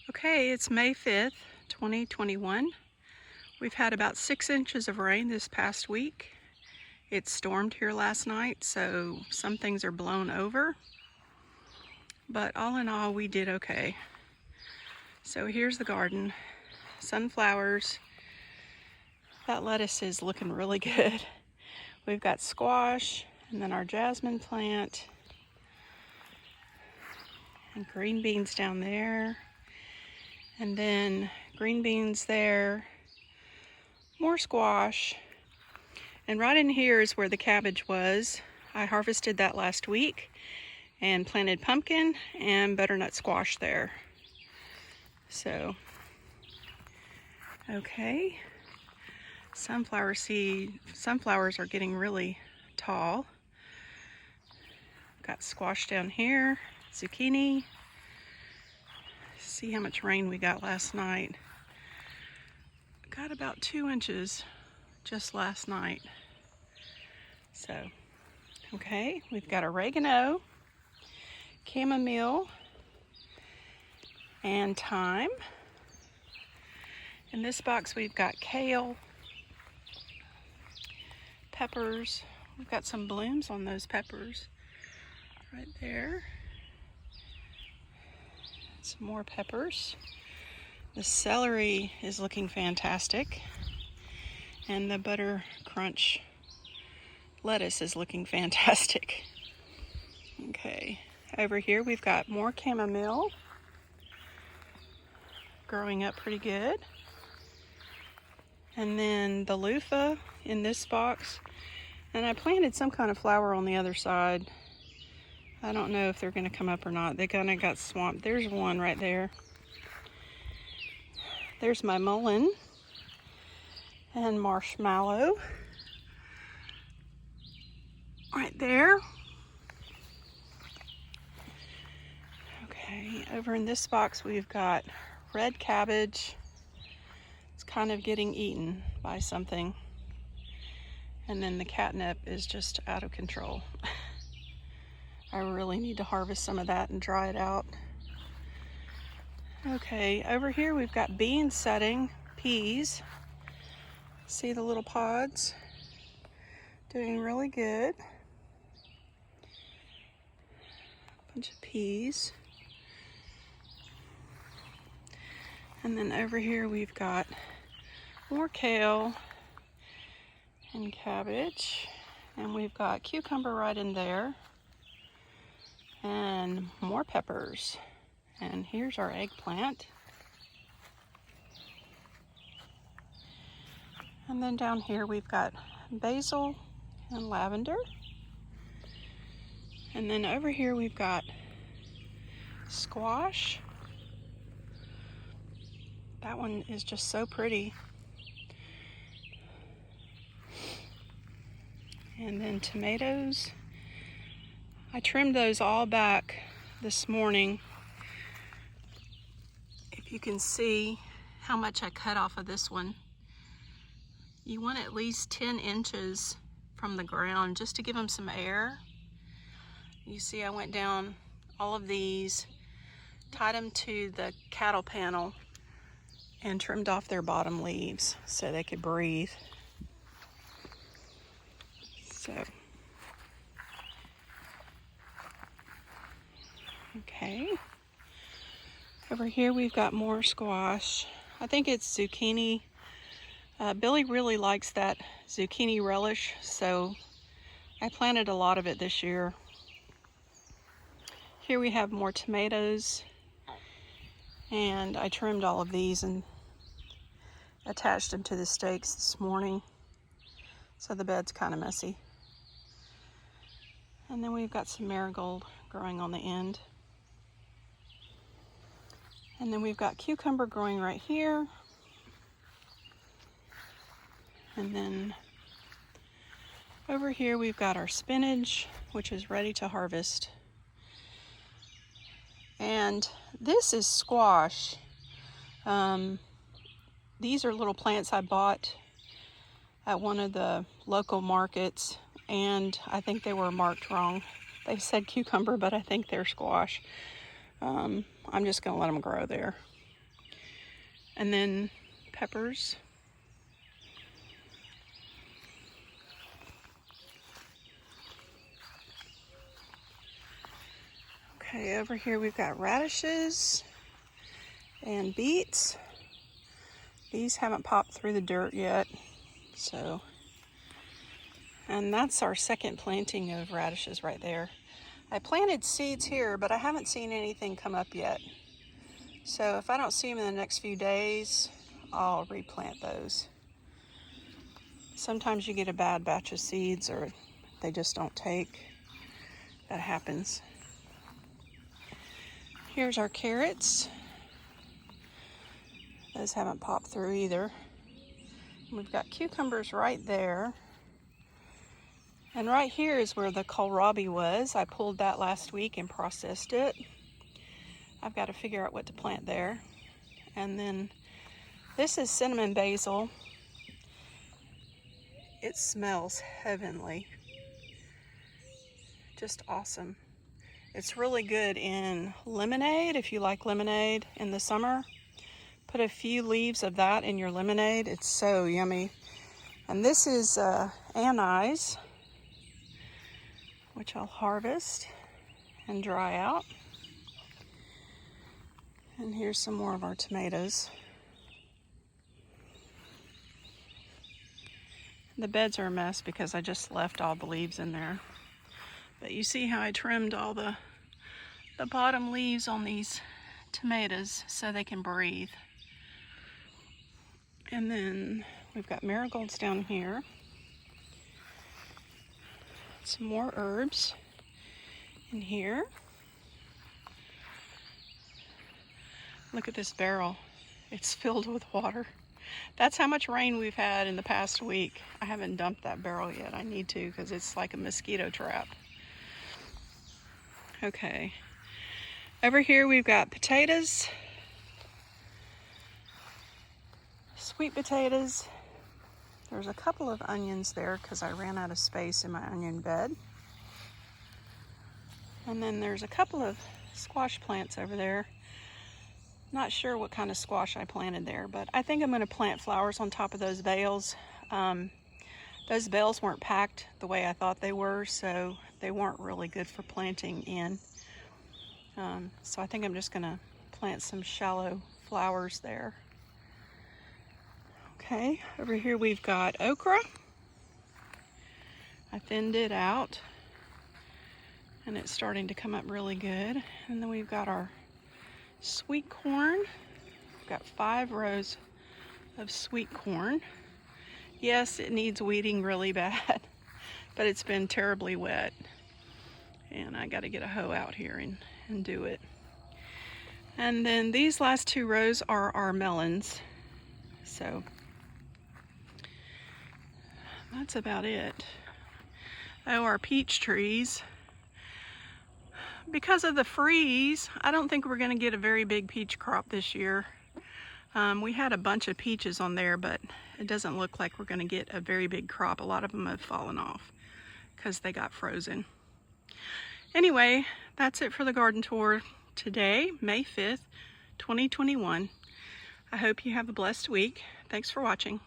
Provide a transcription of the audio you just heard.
Okay, it's May 5th, 2021. We've had about 6 inches of rain this past week. It stormed here last night, so some things are blown over. But all in all, we did okay. So here's the garden. Sunflowers. That lettuce is looking really good. We've got squash, and then our jasmine plant, and green beans down there. And then green beans there, more squash. And right in here is where the cabbage was. I harvested that last week and planted pumpkin and butternut squash there. So, okay. Sunflowers are getting really tall. Got squash down here, zucchini. See how much rain we got last night. Got about 2 inches just last night. So, okay, we've got oregano, chamomile, and thyme. In this box we've got kale, peppers. We've got some blooms on those peppers right there. Some more peppers. The celery is looking fantastic. And the butter crunch lettuce is looking fantastic. Okay, over here we've got more chamomile growing up pretty good. And then the loofah in this box. And I planted some kind of flower on the other side. I don't know if they're going to come up or not. They kind of got swamped. There's one right there. There's my mullein and marshmallow right there. Okay, over in this box we've got red cabbage. It's kind of getting eaten by something. And then the catnip is just out of control. I really need to harvest some of that and dry it out. Okay, over here we've got bean setting, peas. See the little pods? Doing really good. Bunch of peas. And then over here we've got more kale and cabbage. And we've got cucumber right in there. And more peppers. And here's our eggplant. And then down here we've got basil and lavender. And then over here we've got squash. That one is just so pretty. And then tomatoes. I trimmed those all back this morning. If you can see how much I cut off of this one. You want at least 10 inches from the ground just to give them some air. You see I went down all of these, tied them to the cattle panel, and trimmed off their bottom leaves so they could breathe. So, okay. Over here we've got more squash. I think it's zucchini. Billy really likes that zucchini relish, so I planted a lot of it this year. Here we have more tomatoes, and I trimmed all of these and attached them to the stakes this morning, so the bed's kind of messy. And then we've got some marigold growing on the end. And then we've got cucumber growing right here. And then over here we've got our spinach, which is ready to harvest. And this is squash. These are little plants I bought at one of the local markets, and I think they were marked wrong. They said cucumber, but I think they're squash. I'm just gonna let them grow there. And then peppers. Okay, over here we've got radishes and beets. These haven't popped through the dirt yet, so. And that's our second planting of radishes right there. I planted seeds here, but I haven't seen anything come up yet. So if I don't see them in the next few days, I'll replant those. Sometimes you get a bad batch of seeds or they just don't take. That happens. Here's our carrots. Those haven't popped through either. We've got cucumbers right there. And right here is where the kohlrabi was. I pulled that last week and processed it. I've got to figure out what to plant there. And then this is cinnamon basil. It smells heavenly. Just awesome. It's really good in lemonade, if you like lemonade in the summer. Put a few leaves of that in your lemonade. It's so yummy. And this is anise, which I'll harvest and dry out. And here's some more of our tomatoes. The beds are a mess because I just left all the leaves in there. But you see how I trimmed all the bottom leaves on these tomatoes so they can breathe. And then we've got marigolds down here. Some more herbs in here. Look at this barrel. It's filled with water. That's how much rain we've had in the past week. I haven't dumped that barrel yet. I need to because it's like a mosquito trap. Okay. Over here we've got potatoes. Sweet potatoes. There's a couple of onions there because I ran out of space in my onion bed. And then there's a couple of squash plants over there. Not sure what kind of squash I planted there, but I think I'm going to plant flowers on top of those bales. Those bales weren't packed the way I thought they were, so they weren't really good for planting in. So I think I'm just going to plant some shallow flowers there. Okay, over here we've got okra. I thinned it out and it's starting to come up really good. And then we've got our sweet corn. We've got 5 rows of sweet corn. Yes, it needs weeding really bad, but it's been terribly wet. And I got to get a hoe out here and do it. And then these last 2 rows are our melons. So that's about it. Oh, our peach trees. Because of the freeze, I don't think we're going to get a very big peach crop this year. We had a bunch of peaches on there, but it doesn't look like we're going to get a very big crop. A lot of them have fallen off because they got frozen. Anyway, that's it for the garden tour today, May 5th, 2021. I hope you have a blessed week. Thanks for watching.